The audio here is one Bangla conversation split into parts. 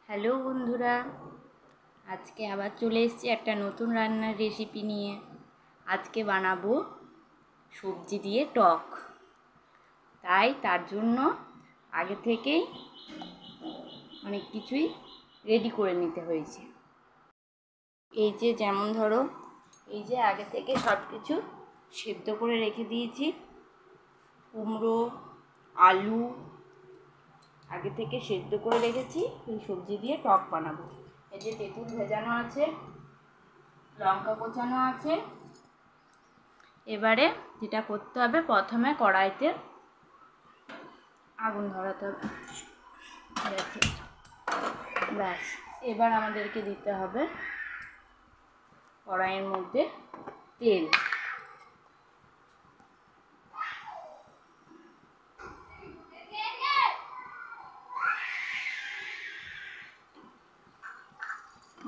হ্যালো বন্ধুরা, আজকে আবার চলে এসেছি একটা নতুন রান্নার রেসিপি নিয়ে। আজকে বানাবো সবজি দিয়ে টক। তার জন্য আগে থেকেই অনেক কিছুই রেডি করে নিতে হয়েছে। যেমন ধরো, আগে থেকে সব কিছু সেদ্ধ করে রেখে দিয়েছি। কুমড়ো, আলু আগে থেকে সেদ্ধ করে রেখেছি। এই সবজি দিয়ে টক বানাবো। তেঁতুল ভেজানো আছে, লঙ্কা কোচানো আছে। এবারে যেটা করতে হবে, প্রথমে কড়াইতে আগুন ধরাতে হবে। ব্যাস, এবার আমাদেরকে দিতে হবে কড়াইয়ের মধ্যে তেল।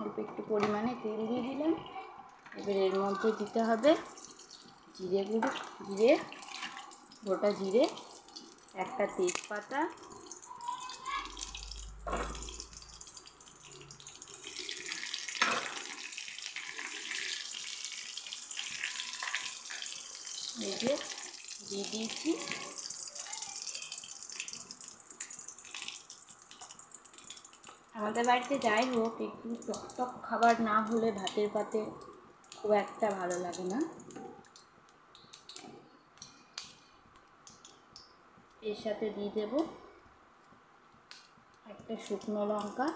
অল্প একটু পরিমাণে তেল দিয়ে দিলাম। এবার এর মধ্যে দিতে হবে গোটা জিরে, একটা তেজপাতা, দিয়ে দিয়েছি। আমাদের বাড়িতে যাই হোক, একটু টকটক খাবার না হলে ভাতের পাতে খুব একটা ভালো লাগে না। এর সাথে দিয়ে দেব একটা শুকনো লঙ্কা,